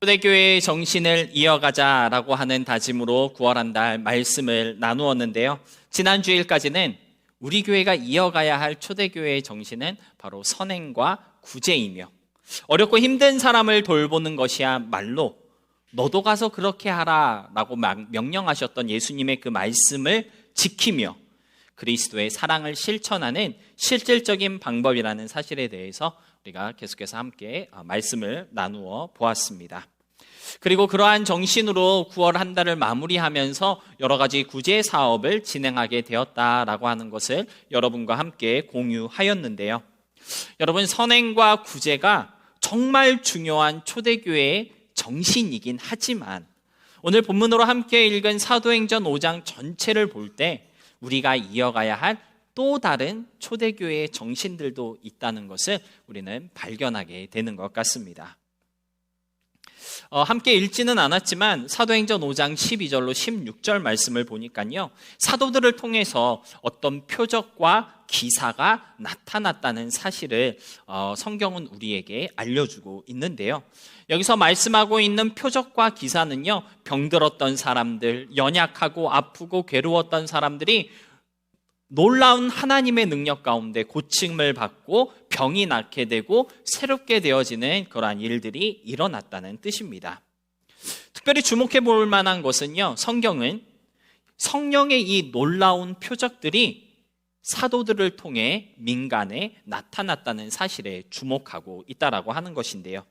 초대교회의 정신을 이어가자라고 하는 다짐으로 9월 한 달 말씀을 나누었는데요. 지난 주일까지는 우리 교회가 이어가야 할 초대교회의 정신은 바로 선행과 구제이며 어렵고 힘든 사람을 돌보는 것이야말로 너도 가서 그렇게 하라 라고 명령하셨던 예수님의 그 말씀을 지키며 그리스도의 사랑을 실천하는 실질적인 방법이라는 사실에 대해서 우리가 계속해서 함께 말씀을 나누어 보았습니다. 그리고 그러한 정신으로 9월 한 달을 마무리하면서 여러 가지 구제 사업을 진행하게 되었다라고 하는 것을 여러분과 함께 공유하였는데요. 여러분, 선행과 구제가 정말 중요한 초대교회의 정신이긴 하지만 오늘 본문으로 함께 읽은 사도행전 5장 전체를 볼 때 우리가 이어가야 할 또 다른 초대교회의 정신들도 있다는 것을 우리는 발견하게 되는 것 같습니다. 함께 읽지는 않았지만 사도행전 5장 12절로 16절 말씀을 보니까요, 사도들을 통해서 어떤 표적과 기사가 나타났다는 사실을 성경은 우리에게 알려주고 있는데요. 여기서 말씀하고 있는 표적과 기사는요, 병들었던 사람들, 연약하고 아프고 괴로웠던 사람들이 놀라운 하나님의 능력 가운데 고침을 받고 병이 낫게 되고 새롭게 되어지는 그러한 일들이 일어났다는 뜻입니다. 특별히 주목해 볼 만한 것은요, 성경은 성령의 이 놀라운 표적들이 사도들을 통해 민간에 나타났다는 사실에 주목하고 있다라고 하는 것인데요.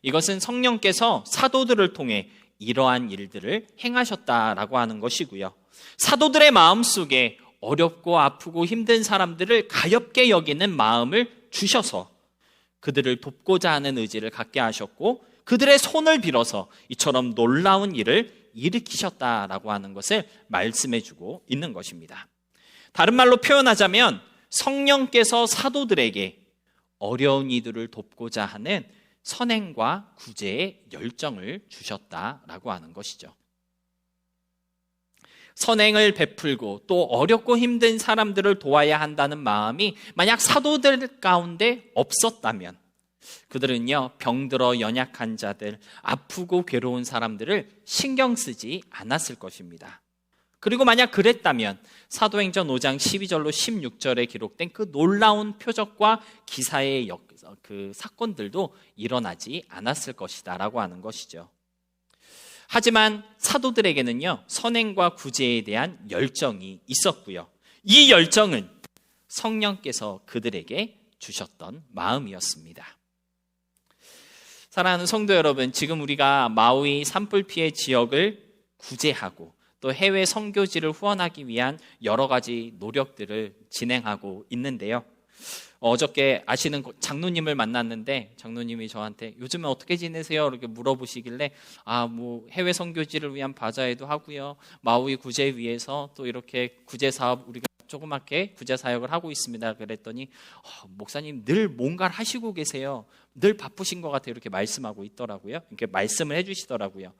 이것은 성령께서 사도들을 통해 이러한 일들을 행하셨다라고 하는 것이고요. 사도들의 마음속에 어렵고 아프고 힘든 사람들을 가엾게 여기는 마음을 주셔서 그들을 돕고자 하는 의지를 갖게 하셨고 그들의 손을 빌어서 이처럼 놀라운 일을 일으키셨다라고 하는 것을 말씀해주고 있는 것입니다. 다른 말로 표현하자면 성령께서 사도들에게 어려운 이들을 돕고자 하는 선행과 구제의 열정을 주셨다라고 하는 것이죠. 선행을 베풀고 또 어렵고 힘든 사람들을 도와야 한다는 마음이 만약 사도들 가운데 없었다면 그들은요, 병들어 연약한 자들, 아프고 괴로운 사람들을 신경 쓰지 않았을 것입니다. 그리고 만약 그랬다면 사도행전 5장 12절로 16절에 기록된 그 놀라운 표적과 기사의 그 사건들도 일어나지 않았을 것이다 라고 하는 것이죠. 하지만 사도들에게는요, 선행과 구제에 대한 열정이 있었고요. 이 열정은 성령께서 그들에게 주셨던 마음이었습니다. 사랑하는 성도 여러분, 지금 우리가 마우이 산불 피해 지역을 구제하고 또 해외 선교지를 후원하기 위한 여러 가지 노력들을 진행하고 있는데요. 어저께 아시는 장로님을 만났는데 장로님이 저한테 요즘에 어떻게 지내세요? 이렇게 물어보시길래 해외 선교지를 위한 바자회도 하고요. 마우이 구제 위해서 또 이렇게 구제 사업 우리가 조그맣게 구제 사역을 하고 있습니다. 그랬더니 목사님 늘 뭔가를 하시고 계세요. 늘 바쁘신 것 같아요. 이렇게 말씀하고 있더라고요. 이렇게 말씀을 해주시더라고요.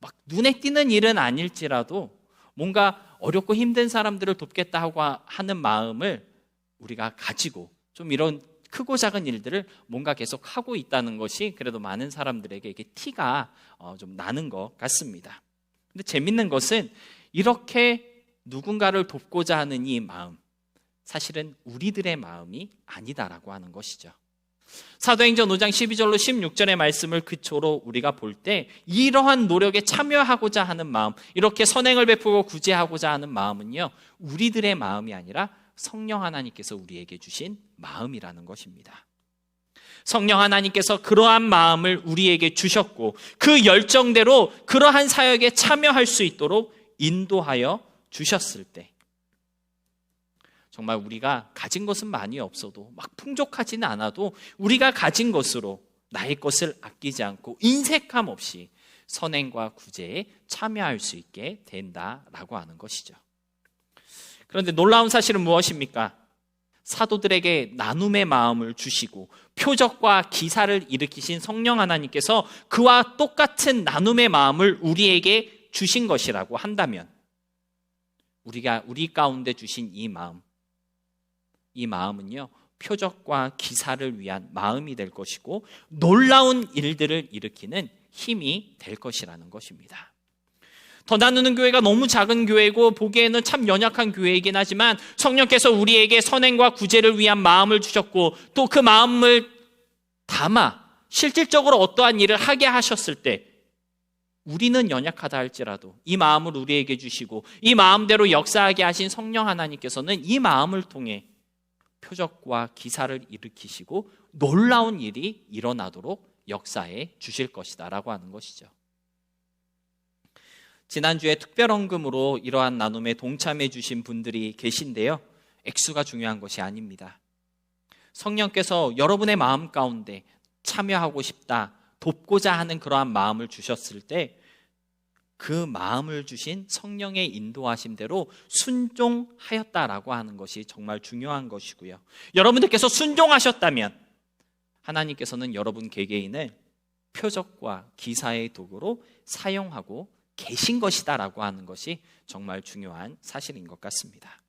막 눈에 띄는 일은 아닐지라도 뭔가 어렵고 힘든 사람들을 돕겠다 하고 하는 마음을 우리가 가지고 좀 이런 크고 작은 일들을 뭔가 계속 하고 있다는 것이 그래도 많은 사람들에게 이게 티가 좀 나는 것 같습니다. 근데 재밌는 것은 이렇게 누군가를 돕고자 하는 이 마음, 사실은 우리들의 마음이 아니다라고 하는 것이죠. 사도행전 5장 12절로 16절의 말씀을 그초로 우리가 볼 때 이러한 노력에 참여하고자 하는 마음, 이렇게 선행을 베푸고 구제하고자 하는 마음은요, 우리들의 마음이 아니라 성령 하나님께서 우리에게 주신 마음이라는 것입니다. 성령 하나님께서 그러한 마음을 우리에게 주셨고 그 열정대로 그러한 사역에 참여할 수 있도록 인도하여 주셨을 때 정말 우리가 가진 것은 많이 없어도 막 풍족하지는 않아도 우리가 가진 것으로 나의 것을 아끼지 않고 인색함 없이 선행과 구제에 참여할 수 있게 된다라고 하는 것이죠. 그런데 놀라운 사실은 무엇입니까? 사도들에게 나눔의 마음을 주시고 표적과 기사를 일으키신 성령 하나님께서 그와 똑같은 나눔의 마음을 우리에게 주신 것이라고 한다면 우리 가운데 주신 이 마음은요, 표적과 기사를 위한 마음이 될 것이고 놀라운 일들을 일으키는 힘이 될 것이라는 것입니다. 더 나누는 교회가 너무 작은 교회고 보기에는 참 연약한 교회이긴 하지만 성령께서 우리에게 선행과 구제를 위한 마음을 주셨고 또 그 마음을 담아 실질적으로 어떠한 일을 하게 하셨을 때 우리는 연약하다 할지라도 이 마음을 우리에게 주시고 이 마음대로 역사하게 하신 성령 하나님께서는 이 마음을 통해 표적과 기사를 일으키시고 놀라운 일이 일어나도록 역사해 주실 것이다 라고 하는 것이죠. 지난주에 특별헌금으로 이러한 나눔에 동참해 주신 분들이 계신데요. 액수가 중요한 것이 아닙니다. 성령께서 여러분의 마음 가운데 참여하고 싶다, 돕고자 하는 그러한 마음을 주셨을 때 그 마음을 주신 성령의 인도하심대로 순종하였다라고 하는 것이 정말 중요한 것이고요. 여러분들께서 순종하셨다면 하나님께서는 여러분 개개인을 표적과 기사의 도구로 사용하고 계신 것이다라고 하는 것이 정말 중요한 사실인 것 같습니다.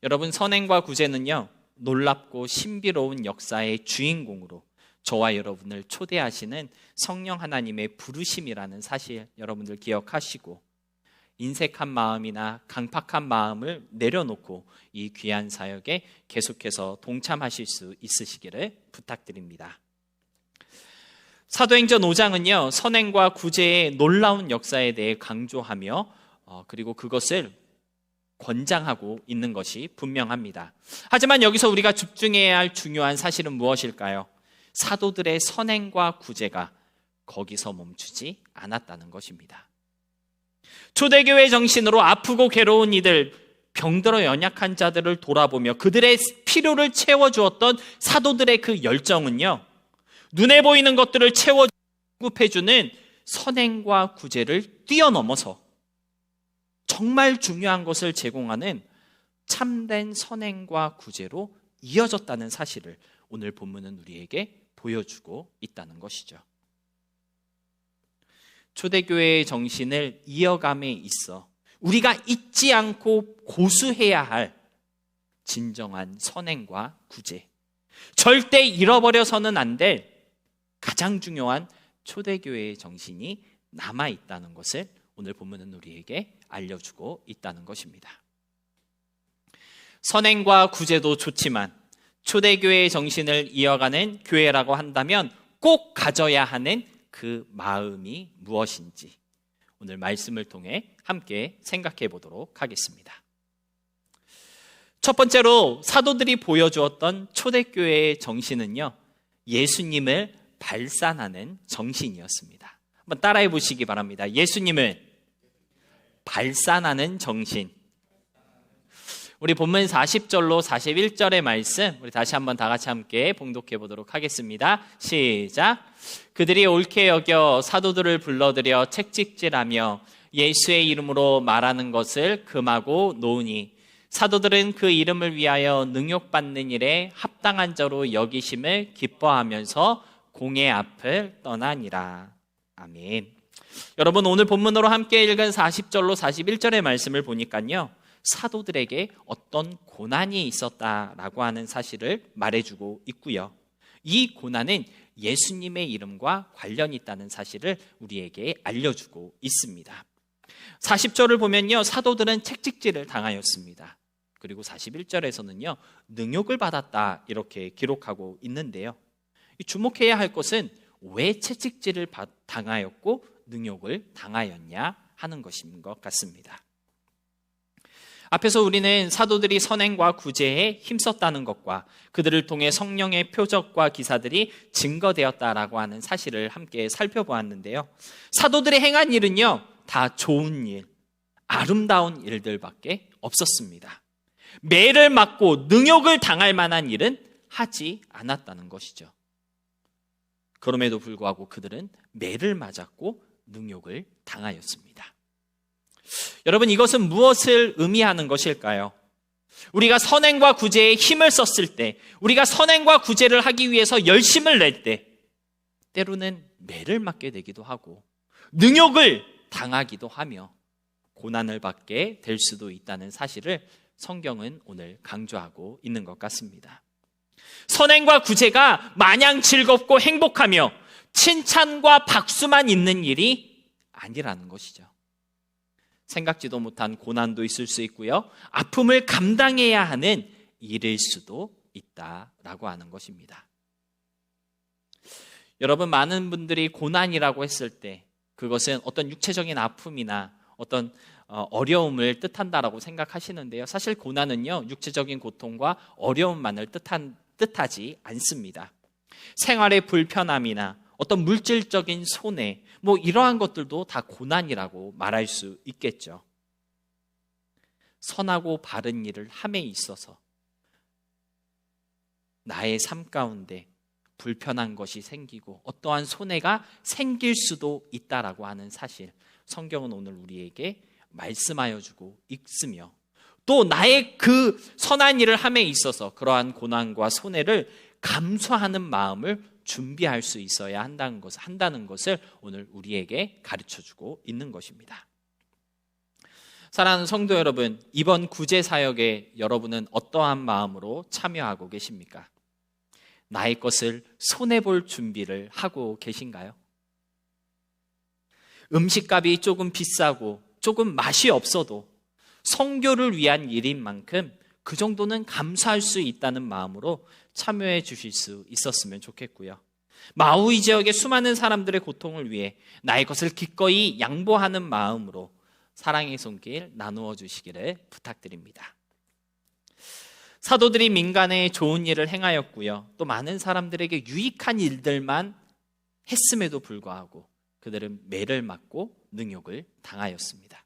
여러분, 선행과 구제는요, 놀랍고 신비로운 역사의 주인공으로 저와 여러분을 초대하시는 성령 하나님의 부르심이라는 사실 여러분들 기억하시고 인색한 마음이나 강팍한 마음을 내려놓고 이 귀한 사역에 계속해서 동참하실 수 있으시기를 부탁드립니다. 사도행전 5장은요, 선행과 구제의 놀라운 역사에 대해 강조하며 그리고 그것을 권장하고 있는 것이 분명합니다. 하지만 여기서 우리가 집중해야 할 중요한 사실은 무엇일까요? 사도들의 선행과 구제가 거기서 멈추지 않았다는 것입니다. 초대교회 정신으로 아프고 괴로운 이들, 병들어 연약한 자들을 돌아보며 그들의 필요를 채워주었던 사도들의 그 열정은요, 눈에 보이는 것들을 채워 공급해주는 선행과 구제를 뛰어넘어서 정말 중요한 것을 제공하는 참된 선행과 구제로 이어졌다는 사실을 오늘 본문은 우리에게 보여주고 있다는 것이죠. 초대교회의 정신을 이어감에 있어 우리가 잊지 않고 고수해야 할 진정한 선행과 구제, 절대 잃어버려서는 안 될 가장 중요한 초대교회의 정신이 남아있다는 것을 오늘 본문은 우리에게 알려주고 있다는 것입니다. 선행과 구제도 좋지만 초대교회의 정신을 이어가는 교회라고 한다면 꼭 가져야 하는 그 마음이 무엇인지 오늘 말씀을 통해 함께 생각해 보도록 하겠습니다. 첫 번째로 사도들이 보여주었던 초대교회의 정신은요, 예수님을 발산하는 정신이었습니다. 한번 따라해 보시기 바랍니다. 예수님을 발산하는 정신. 우리 본문 40절로 41절의 말씀 우리 다시 한번 다 같이 함께 봉독해 보도록 하겠습니다. 시작. 그들이 옳게 여겨 사도들을 불러들여 책찍질하며 예수의 이름으로 말하는 것을 금하고 놓으니 사도들은 그 이름을 위하여 능욕받는 일에 합당한 자로 여기심을 기뻐하면서 공의 앞을 떠나니라. 아멘. 여러분, 오늘 본문으로 함께 읽은 40절로 41절의 말씀을 보니까요, 사도들에게 어떤 고난이 있었다라고 하는 사실을 말해주고 있고요. 이 고난은 예수님의 이름과 관련이 있다는 사실을 우리에게 알려주고 있습니다. 40절을 보면요, 사도들은 책찍질을 당하였습니다. 그리고 41절에서는요, 능욕을 받았다 이렇게 기록하고 있는데요. 주목해야 할 것은 왜 채찍질을 당하였고 능욕을 당하였냐 하는 것인 것 같습니다. 앞에서 우리는 사도들이 선행과 구제에 힘썼다는 것과 그들을 통해 성령의 표적과 기사들이 증거되었다라고 하는 사실을 함께 살펴보았는데요. 사도들이 행한 일은요, 다 좋은 일, 아름다운 일들밖에 없었습니다. 매를 맞고 능욕을 당할 만한 일은 하지 않았다는 것이죠. 그럼에도 불구하고 그들은 매를 맞았고 능욕을 당하였습니다. 여러분, 이것은 무엇을 의미하는 것일까요? 우리가 선행과 구제에 힘을 썼을 때, 우리가 선행과 구제를 하기 위해서 열심을 낼 때 때로는 매를 맞게 되기도 하고 능욕을 당하기도 하며 고난을 받게 될 수도 있다는 사실을 성경은 오늘 강조하고 있는 것 같습니다. 선행과 구제가 마냥 즐겁고 행복하며 칭찬과 박수만 있는 일이 아니라는 것이죠. 생각지도 못한 고난도 있을 수 있고요. 아픔을 감당해야 하는 일일 수도 있다라고 하는 것입니다. 여러분, 많은 분들이 고난이라고 했을 때 그것은 어떤 육체적인 아픔이나 어떤 어려움을 뜻한다라고 생각하시는데요. 사실 고난은요, 육체적인 고통과 어려움만을 뜻하지 않습니다. 생활의 불편함이나 어떤 물질적인 손해, 이러한 것들도 다 고난이라고 말할 수 있겠죠. 선하고 바른 일을 함에 있어서 나의 삶 가운데 불편한 것이 생기고 어떠한 손해가 생길 수도 있다라고 하는 사실, 성경은 오늘 우리에게 말씀하여 주고 있으며, 또 나의 그 선한 일을 함에 있어서 그러한 고난과 손해를 감수하는 마음을 준비할 수 있어야 한다는 것을 오늘 우리에게 가르쳐 주고 있는 것입니다. 사랑하는 성도 여러분, 이번 구제 사역에 여러분은 어떠한 마음으로 참여하고 계십니까? 나의 것을 손해볼 준비를 하고 계신가요? 음식값이 조금 비싸고 조금 맛이 없어도 선교를 위한 일인 만큼 그 정도는 감수할 수 있다는 마음으로 참여해 주실 수 있었으면 좋겠고요. 마우이 지역의 수많은 사람들의 고통을 위해 나의 것을 기꺼이 양보하는 마음으로 사랑의 손길 나누어 주시기를 부탁드립니다. 사도들이 민간에 좋은 일을 행하였고요. 또 많은 사람들에게 유익한 일들만 했음에도 불구하고 그들은 매를 맞고 능욕을 당하였습니다.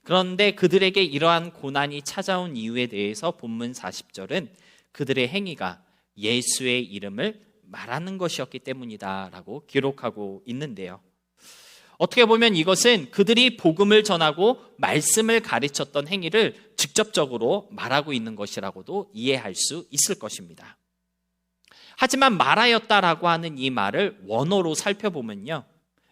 그런데 그들에게 이러한 고난이 찾아온 이유에 대해서 본문 40절은 그들의 행위가 예수의 이름을 말하는 것이었기 때문이다라고 기록하고 있는데요. 어떻게 보면 이것은 그들이 복음을 전하고 말씀을 가르쳤던 행위를 직접적으로 말하고 있는 것이라고도 이해할 수 있을 것입니다. 하지만 말하였다라고 하는 이 말을 원어로 살펴보면요,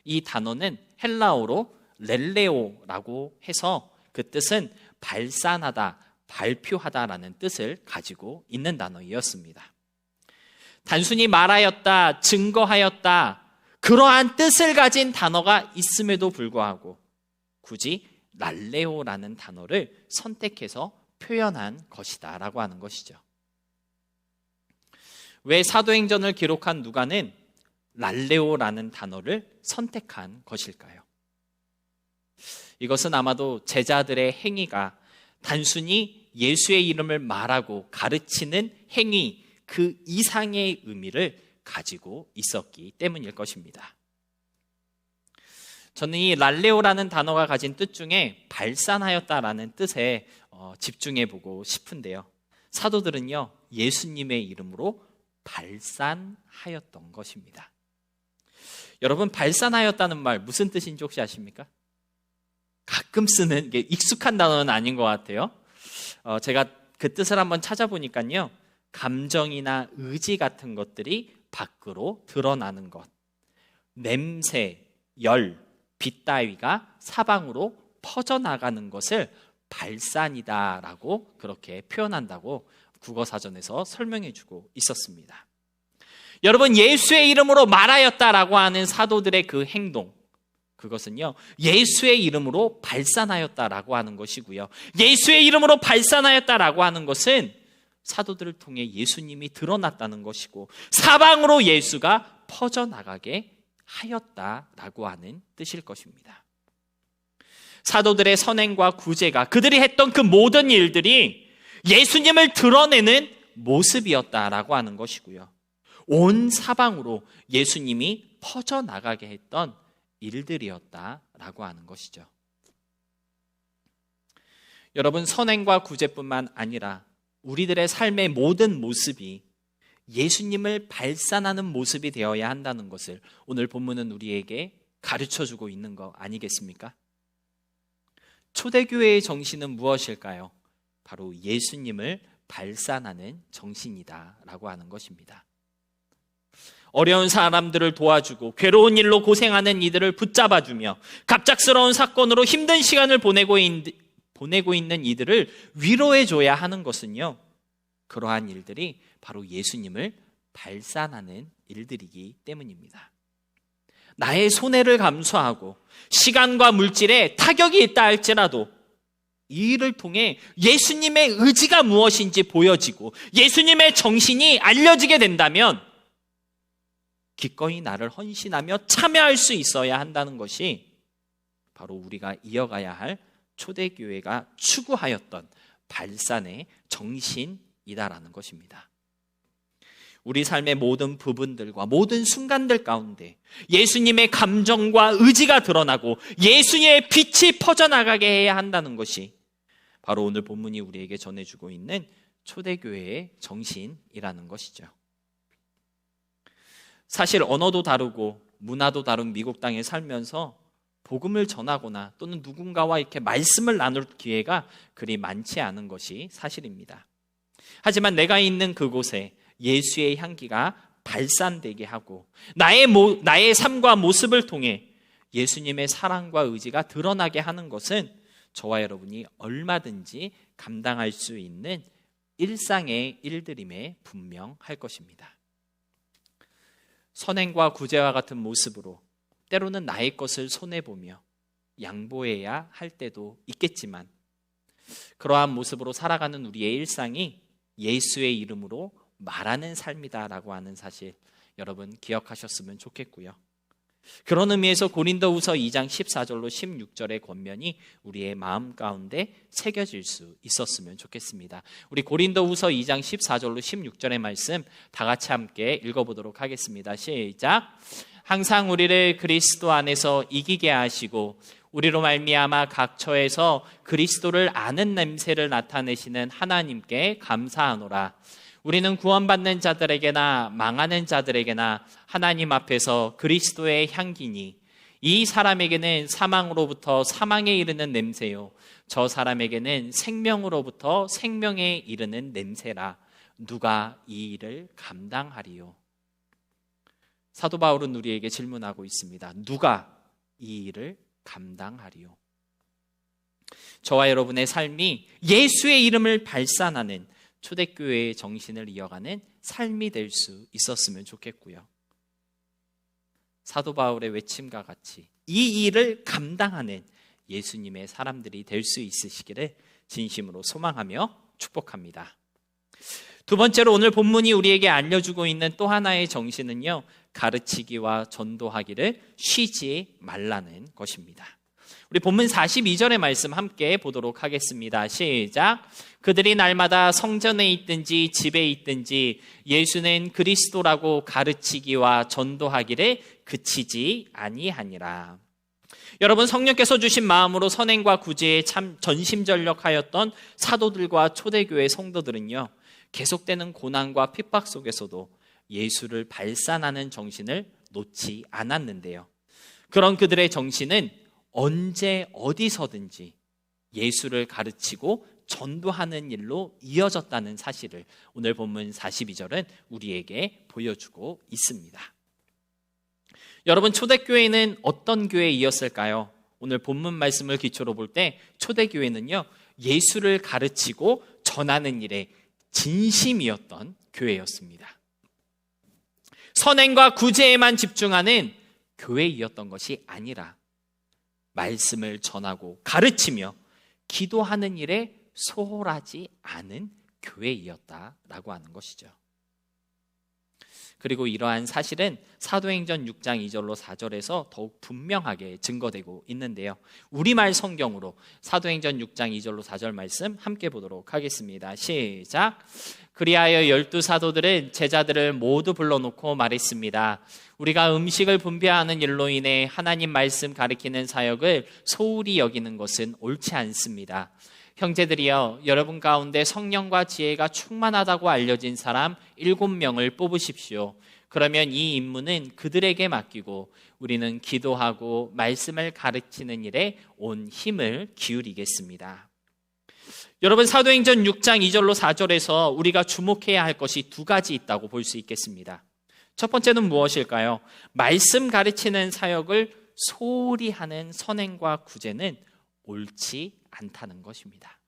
이 단어는 헬라어로 렐레오라고 해서 그 뜻은 발산하다, 발표하다라는 뜻을 가지고 있는 단어이었습니다. 단순히 말하였다, 증거하였다, 그러한 뜻을 가진 단어가 있음에도 불구하고 굳이 랄레오라는 단어를 선택해서 표현한 것이다 라고 하는 것이죠. 왜 사도행전을 기록한 누가는 랄레오라는 단어를 선택한 것일까요? 이것은 아마도 제자들의 행위가 단순히 예수의 이름을 말하고 가르치는 행위 그 이상의 의미를 가지고 있었기 때문일 것입니다. 저는 이 랄레오라는 단어가 가진 뜻 중에 발산하였다라는 뜻에 집중해 보고 싶은데요. 사도들은요, 예수님의 이름으로 발산하였던 것입니다. 여러분, 발산하였다는 말 무슨 뜻인지 혹시 아십니까? 가끔 쓰는 게 익숙한 단어는 아닌 것 같아요. 제가 그 뜻을 한번 찾아보니까요, 감정이나 의지 같은 것들이 밖으로 드러나는 것, 냄새, 열, 빛 따위가 사방으로 퍼져나가는 것을 발산이다라고 그렇게 표현한다고 국어사전에서 설명해주고 있었습니다. 여러분, 예수의 이름으로 말하였다라고 하는 사도들의 그 행동, 그것은요, 예수의 이름으로 발산하였다라고 하는 것이고요. 예수의 이름으로 발산하였다라고 하는 것은 사도들을 통해 예수님이 드러났다는 것이고 사방으로 예수가 퍼져나가게 하였다라고 하는 뜻일 것입니다. 사도들의 선행과 구제가, 그들이 했던 그 모든 일들이 예수님을 드러내는 모습이었다라고 하는 것이고요. 온 사방으로 예수님이 퍼져나가게 했던 일들이었다라고 하는 것이죠. 여러분, 선행과 구제뿐만 아니라 우리들의 삶의 모든 모습이 예수님을 발산하는 모습이 되어야 한다는 것을 오늘 본문은 우리에게 가르쳐주고 있는 거 아니겠습니까? 초대교회의 정신은 무엇일까요? 바로 예수님을 발산하는 정신이다라고 하는 것입니다. 어려운 사람들을 도와주고 괴로운 일로 고생하는 이들을 붙잡아주며 갑작스러운 사건으로 힘든 시간을 보내고 있는 이들을 위로해줘야 하는 것은요, 그러한 일들이 바로 예수님을 발산하는 일들이기 때문입니다. 나의 손해를 감수하고 시간과 물질에 타격이 있다 할지라도 이 일을 통해 예수님의 의지가 무엇인지 보여지고 예수님의 정신이 알려지게 된다면 기꺼이 나를 헌신하며 참여할 수 있어야 한다는 것이 바로 우리가 이어가야 할 초대교회가 추구하였던 발산의 정신이다라는 것입니다. 우리 삶의 모든 부분들과 모든 순간들 가운데 예수님의 감정과 의지가 드러나고 예수의 빛이 퍼져나가게 해야 한다는 것이 바로 오늘 본문이 우리에게 전해주고 있는 초대교회의 정신이라는 것이죠. 사실 언어도 다르고 문화도 다른 미국 땅에 살면서 복음을 전하거나 또는 누군가와 이렇게 말씀을 나눌 기회가 그리 많지 않은 것이 사실입니다. 하지만 내가 있는 그곳에 예수의 향기가 발산되게 하고 나의 삶과 모습을 통해 예수님의 사랑과 의지가 드러나게 하는 것은 저와 여러분이 얼마든지 감당할 수 있는 일상의 일들임에 분명할 것입니다. 선행과 구제와 같은 모습으로 때로는 나의 것을 손해보며 양보해야 할 때도 있겠지만 그러한 모습으로 살아가는 우리의 일상이 예수의 이름으로 말하는 삶이다라고 하는 사실 여러분 기억하셨으면 좋겠고요. 그런 의미에서 고린도후서 2장 14절로 16절의 권면이 우리의 마음 가운데 새겨질 수 있었으면 좋겠습니다. 우리 고린도후서 2장 14절로 16절의 말씀 다 같이 함께 읽어보도록 하겠습니다. 시작. 항상 우리를 그리스도 안에서 이기게 하시고 우리로 말미암아 각 처에서 그리스도를 아는 냄새를 나타내시는 하나님께 감사하노라. 우리는 구원받는 자들에게나 망하는 자들에게나 하나님 앞에서 그리스도의 향기니 이 사람에게는 사망으로부터 사망에 이르는 냄새요 저 사람에게는 생명으로부터 생명에 이르는 냄새라. 누가 이 일을 감당하리요? 사도 바울은 우리에게 질문하고 있습니다. 누가 이 일을 감당하리요? 저와 여러분의 삶이 예수의 이름을 발산하는 초대교회의 정신을 이어가는 삶이 될 수 있었으면 좋겠고요. 사도 바울의 외침과 같이 이 일을 감당하는 예수님의 사람들이 될 수 있으시기를 진심으로 소망하며 축복합니다. 두 번째로 오늘 본문이 우리에게 알려주고 있는 또 하나의 정신은요, 가르치기와 전도하기를 쉬지 말라는 것입니다. 우리 본문 42절의 말씀 함께 보도록 하겠습니다. 시작. 그들이 날마다 성전에 있든지 집에 있든지 예수는 그리스도라고 가르치기와 전도하기를 그치지 아니하니라. 여러분, 성령께서 주신 마음으로 선행과 구제에 참 전심전력하였던 사도들과 초대교회 성도들은요, 계속되는 고난과 핍박 속에서도 예수를 발산하는 정신을 놓지 않았는데요. 그런 그들의 정신은 언제 어디서든지 예수를 가르치고 전도하는 일로 이어졌다는 사실을 오늘 본문 42절은 우리에게 보여주고 있습니다. 여러분, 초대교회는 어떤 교회이었을까요? 오늘 본문 말씀을 기초로 볼 때 초대교회는요, 예수를 가르치고 전하는 일에 진심이었던 교회였습니다. 선행과 구제에만 집중하는 교회이었던 것이 아니라 말씀을 전하고 가르치며 기도하는 일에 소홀하지 않은 교회이었다라고 하는 것이죠. 그리고 이러한 사실은 사도행전 6장 2절로 4절에서 더욱 분명하게 증거되고 있는데요. 우리말 성경으로 사도행전 6장 2절로 4절 말씀 함께 보도록 하겠습니다. 시작. 그리하여 12사도들은 제자들을 모두 불러놓고 말했습니다. 우리가 음식을 분배하는 일로 인해 하나님 말씀 가리키는 사역을 소홀히 여기는 것은 옳지 않습니다. 형제들이여, 여러분 가운데 성령과 지혜가 충만하다고 알려진 사람 7명을 뽑으십시오. 그러면 이 임무는 그들에게 맡기고 우리는 기도하고 말씀을 가르치는 일에 온 힘을 기울이겠습니다. 여러분, 사도행전 6장 2절로 4절에서 우리가 주목해야 할 것이 두 가지 있다고 볼 수 있겠습니다. 첫 번째는 무엇일까요? 말씀 가르치는 사역을 소홀히 하는 선행과 구제는 옳지 않다는 것입니다.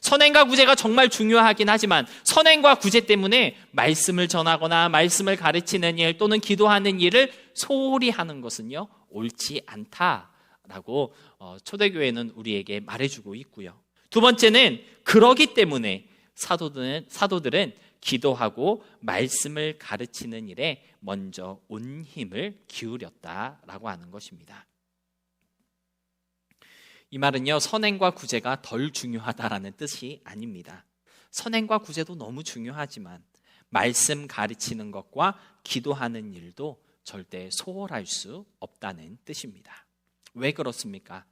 선행과 구제가 정말 중요하긴 하지만 선행과 구제 때문에 말씀을 전하거나 말씀을 가르치는 일 또는 기도하는 일을 소홀히 하는 것은요, 옳지 않다라고 초대교회는 우리에게 말해주고 있고요. 두 번째는 그러기 때문에 사도들은 기도하고 말씀을 가르치는 일에 먼저 온 힘을 기울였다라고 하는 것입니다. 이 말은요, 선행과 구제가 덜 중요하다라는 뜻이 아닙니다. 선행과 구제도 너무 중요하지만 말씀 가르치는 것과 기도하는 일도 절대 소홀할 수 없다는 뜻입니다. 왜 그렇습니까?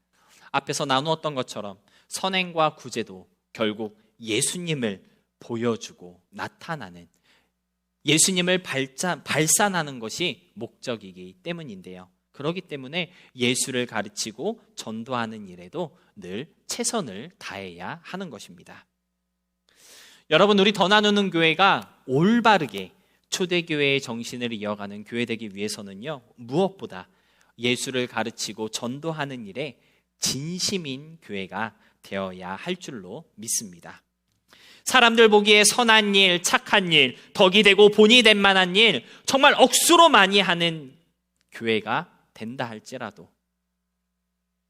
앞에서 나누었던 것처럼 선행과 구제도 결국 예수님을 보여주고 나타나는, 예수님을 발산하는 것이 목적이기 때문인데요. 그렇기 때문에 예수를 가르치고 전도하는 일에도 늘 최선을 다해야 하는 것입니다. 여러분, 우리 더 나누는 교회가 올바르게 초대교회의 정신을 이어가는 교회 되기 위해서는요, 무엇보다 예수를 가르치고 전도하는 일에 진심인 교회가 되어야 할 줄로 믿습니다. 사람들 보기에 선한 일, 착한 일, 덕이 되고 본이 될 만한 일, 정말 억수로 많이 하는 교회가 된다 할지라도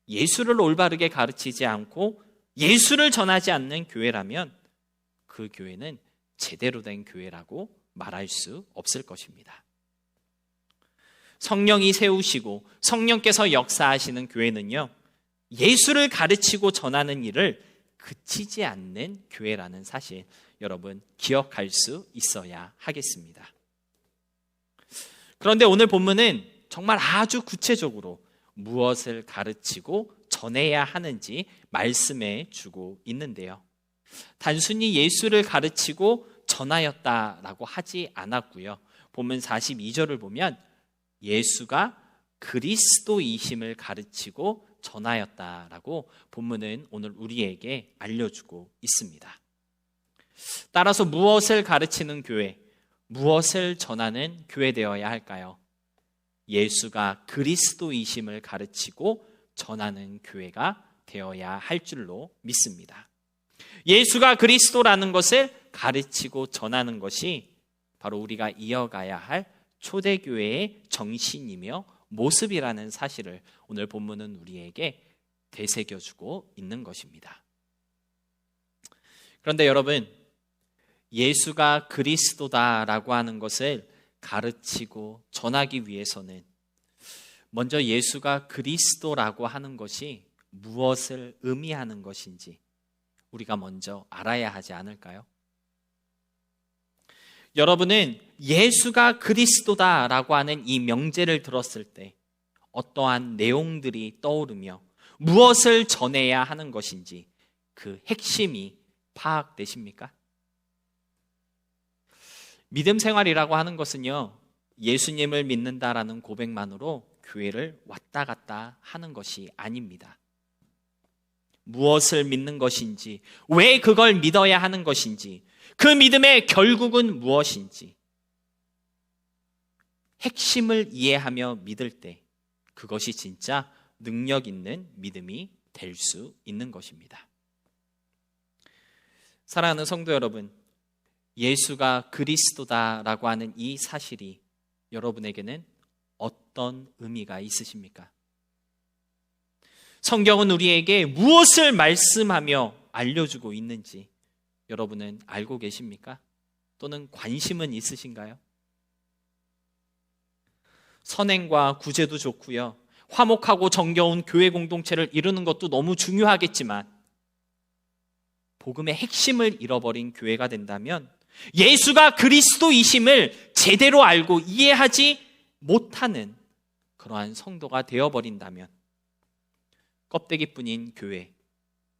예수를 올바르게 가르치지 않고 예수를 전하지 않는 교회라면 그 교회는 제대로 된 교회라고 말할 수 없을 것입니다. 성령이 세우시고 성령께서 역사하시는 교회는요, 예수를 가르치고 전하는 일을 그치지 않는 교회라는 사실, 여러분 기억할 수 있어야 하겠습니다. 그런데 오늘 본문은 정말 아주 구체적으로 무엇을 가르치고 전해야 하는지 말씀해 주고 있는데요. 단순히 예수를 가르치고 전하였다라고 하지 않았고요. 본문 42절을 보면 예수가 그리스도이심을 가르치고 전하였다라고 본문은 오늘 우리에게 알려주고 있습니다. 따라서 무엇을 가르치는 교회, 무엇을 전하는 교회 되어야 할까요? 예수가 그리스도이심을 가르치고 전하는 교회가 되어야 할 줄로 믿습니다. 예수가 그리스도라는 것을 가르치고 전하는 것이 바로 우리가 이어가야 할 초대교회의 정신이며 모습이라는 사실을 오늘 본문은 우리에게 되새겨주고 있는 것입니다. 그런데 여러분, 예수가 그리스도다라고 하는 것을 가르치고 전하기 위해서는 먼저 예수가 그리스도라고 하는 것이 무엇을 의미하는 것인지 우리가 먼저 알아야 하지 않을까요? 여러분은 예수가 그리스도다라고 하는 이 명제를 들었을 때 어떠한 내용들이 떠오르며 무엇을 전해야 하는 것인지 그 핵심이 파악되십니까? 믿음 생활이라고 하는 것은요, 예수님을 믿는다라는 고백만으로 교회를 왔다 갔다 하는 것이 아닙니다. 무엇을 믿는 것인지, 왜 그걸 믿어야 하는 것인지, 그 믿음의 결국은 무엇인지 핵심을 이해하며 믿을 때 그것이 진짜 능력 있는 믿음이 될 수 있는 것입니다. 사랑하는 성도 여러분, 예수가 그리스도다라고 하는 이 사실이 여러분에게는 어떤 의미가 있으십니까? 성경은 우리에게 무엇을 말씀하며 알려주고 있는지 여러분은 알고 계십니까? 또는 관심은 있으신가요? 선행과 구제도 좋고요, 화목하고 정겨운 교회 공동체를 이루는 것도 너무 중요하겠지만 복음의 핵심을 잃어버린 교회가 된다면, 예수가 그리스도이심을 제대로 알고 이해하지 못하는 그러한 성도가 되어버린다면 껍데기뿐인 교회,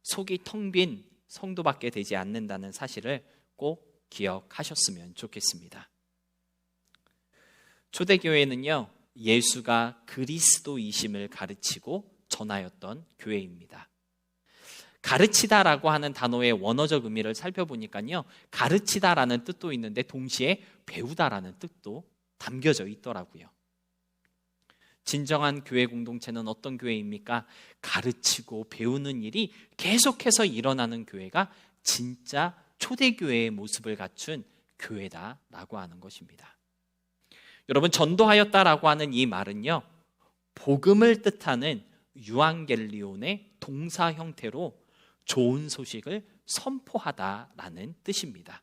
속이 텅 빈 성도밖에 되지 않는다는 사실을 꼭 기억하셨으면 좋겠습니다. 초대교회는요, 예수가 그리스도이심을 가르치고 전하였던 교회입니다. 가르치다라고 하는 단어의 원어적 의미를 살펴보니까요, 가르치다라는 뜻도 있는데 동시에 배우다라는 뜻도 담겨져 있더라고요. 진정한 교회 공동체는 어떤 교회입니까? 가르치고 배우는 일이 계속해서 일어나는 교회가 진짜 초대교회의 모습을 갖춘 교회다라고 하는 것입니다. 여러분, 전도하였다라고 하는 이 말은요, 복음을 뜻하는 유앙겔리온의 동사 형태로 좋은 소식을 선포하다라는 뜻입니다.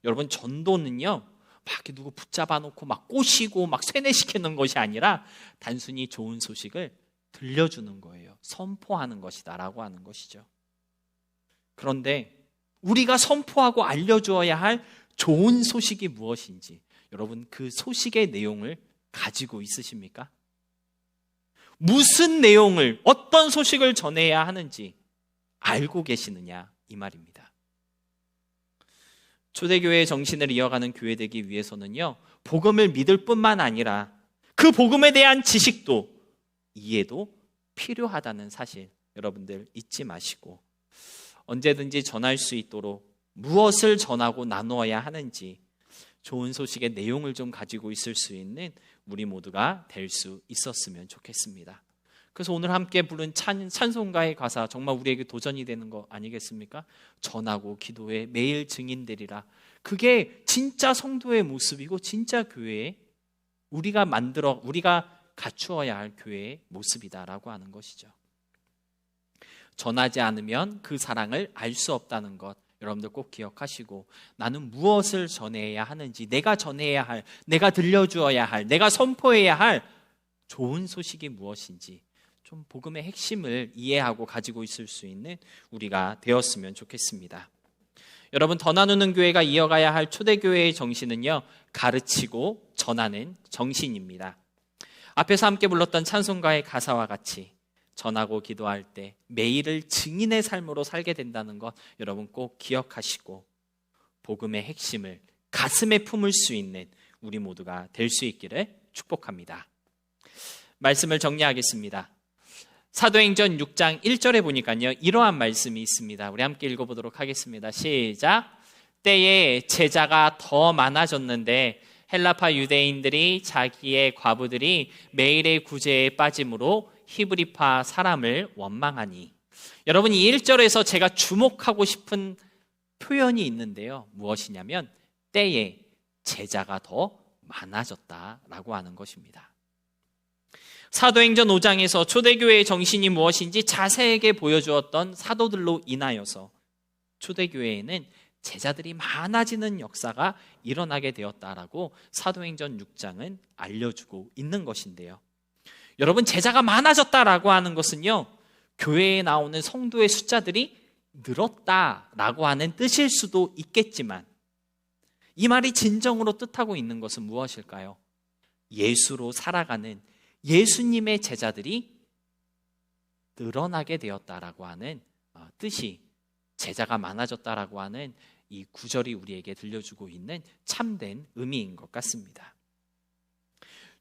여러분, 전도는요, 막 누구 붙잡아 놓고 막 꼬시고 막 세뇌시키는 것이 아니라 단순히 좋은 소식을 들려주는 거예요. 선포하는 것이다라고 하는 것이죠. 그런데 우리가 선포하고 알려주어야 할 좋은 소식이 무엇인지, 여러분, 그 소식의 내용을 가지고 있으십니까? 무슨 내용을, 어떤 소식을 전해야 하는지 알고 계시느냐, 이 말입니다. 초대교회의 정신을 이어가는 교회 되기 위해서는요, 복음을 믿을 뿐만 아니라 그 복음에 대한 지식도, 이해도 필요하다는 사실, 여러분들 잊지 마시고 언제든지 전할 수 있도록 무엇을 전하고 나누어야 하는지 좋은 소식의 내용을 좀 가지고 있을 수 있는 우리 모두가 될 수 있었으면 좋겠습니다. 그래서 오늘 함께 부른 찬송가의 가사, 정말 우리에게 도전이 되는 거 아니겠습니까? 전하고 기도해 매일 증인되리라. 그게 진짜 성도의 모습이고 진짜 교회의, 우리가 갖추어야 할 교회의 모습이다라고 하는 것이죠. 전하지 않으면 그 사랑을 알 수 없다는 것, 여러분들 꼭 기억하시고, 나는 무엇을 전해야 하는지, 내가 전해야 할, 내가 들려주어야 할, 내가 선포해야 할 좋은 소식이 무엇인지 좀 복음의 핵심을 이해하고 가지고 있을 수 있는 우리가 되었으면 좋겠습니다. 여러분, 더 나누는 교회가 이어가야 할 초대교회의 정신은요, 가르치고 전하는 정신입니다. 앞에서 함께 불렀던 찬송가의 가사와 같이 전하고 기도할 때 매일을 증인의 삶으로 살게 된다는 것, 여러분 꼭 기억하시고 복음의 핵심을 가슴에 품을 수 있는 우리 모두가 될 수 있기를 축복합니다. 말씀을 정리하겠습니다. 사도행전 6장 1절에 보니까요, 이러한 말씀이 있습니다. 우리 함께 읽어보도록 하겠습니다. 시작. 때에 제자가 더 많아졌는데 헬라파 유대인들이 자기의 과부들이 매일의 구제에 빠짐으로 히브리파 사람을 원망하니. 여러분, 이 1절에서 제가 주목하고 싶은 표현이 있는데요, 무엇이냐면 때에 제자가 더 많아졌다라고 하는 것입니다. 사도행전 5장에서 초대교회의 정신이 무엇인지 자세하게 보여주었던 사도들로 인하여서 초대교회에는 제자들이 많아지는 역사가 일어나게 되었다라고 사도행전 6장은 알려주고 있는 것인데요, 여러분, 제자가 많아졌다라고 하는 것은요, 교회에 나오는 성도의 숫자들이 늘었다라고 하는 뜻일 수도 있겠지만, 이 말이 진정으로 뜻하고 있는 것은 무엇일까요? 예수로 살아가는 예수님의 제자들이 늘어나게 되었다라고 하는 뜻이, 제자가 많아졌다라고 하는 이 구절이 우리에게 들려주고 있는 참된 의미인 것 같습니다.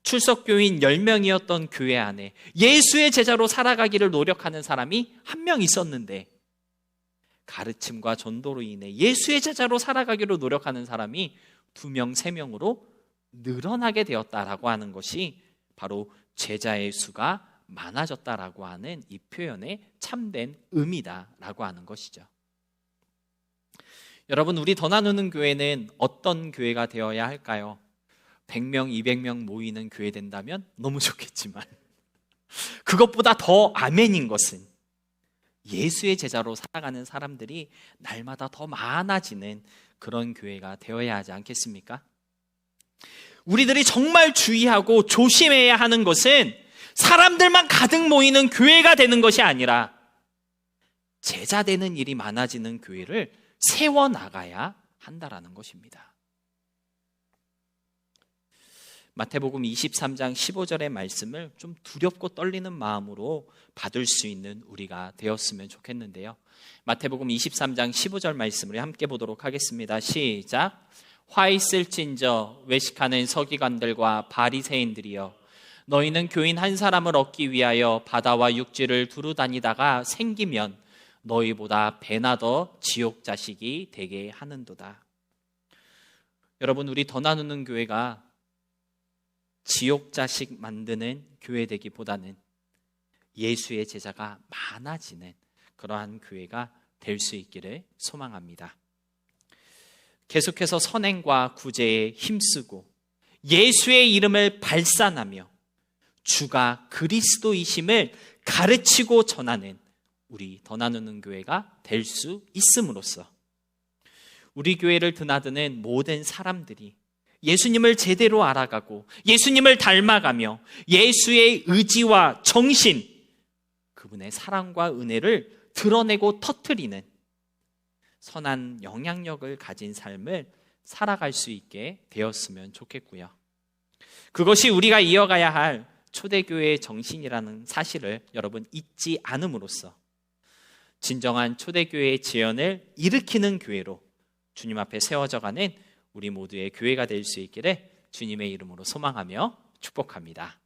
출석교인 10명이었던 교회 안에 예수의 제자로 살아가기를 노력하는 사람이 한 명 있었는데, 가르침과 전도로 인해 예수의 제자로 살아가기로 노력하는 사람이 2명, 3명으로 늘어나게 되었다라고 하는 것이 바로 제자의 수가 많아졌다라고 하는 이 표현의 참된 의미다라고 하는 것이죠. 여러분, 우리 더 나누는 교회는 어떤 교회가 되어야 할까요? 100명, 200명 모이는 교회 된다면 너무 좋겠지만, 그것보다 더 아멘인 것은 예수의 제자로 살아가는 사람들이 날마다 더 많아지는 그런 교회가 되어야 하지 않겠습니까? 우리들이 정말 주의하고 조심해야 하는 것은 사람들만 가득 모이는 교회가 되는 것이 아니라 제자 되는 일이 많아지는 교회를 세워나가야 한다라는 것입니다. 마태복음 23장 15절의 말씀을 좀 두렵고 떨리는 마음으로 받을 수 있는 우리가 되었으면 좋겠는데요, 마태복음 23장 15절 말씀을 함께 보도록 하겠습니다. 시작. 화 있을진저 외식하는 서기관들과 바리새인들이여, 너희는 교인 한 사람을 얻기 위하여 바다와 육지를 두루 다니다가 생기면 너희보다 배나 더 지옥 자식이 되게 하는도다. 여러분, 우리 더 나누는 교회가 지옥 자식 만드는 교회 되기보다는 예수의 제자가 많아지는 그러한 교회가 될 수 있기를 소망합니다. 계속해서 선행과 구제에 힘쓰고 예수의 이름을 발산하며 주가 그리스도이심을 가르치고 전하는 우리 더 나누는 교회가 될 수 있음으로써 우리 교회를 드나드는 모든 사람들이 예수님을 제대로 알아가고 예수님을 닮아가며 예수의 의지와 정신, 그분의 사랑과 은혜를 드러내고 터뜨리는 선한 영향력을 가진 삶을 살아갈 수 있게 되었으면 좋겠고요. 그것이 우리가 이어가야 할 초대교회의 정신이라는 사실을 여러분 잊지 않음으로써 진정한 초대교회의 재현을 일으키는 교회로 주님 앞에 세워져가는 우리 모두의 교회가 될 수 있기를 주님의 이름으로 소망하며 축복합니다.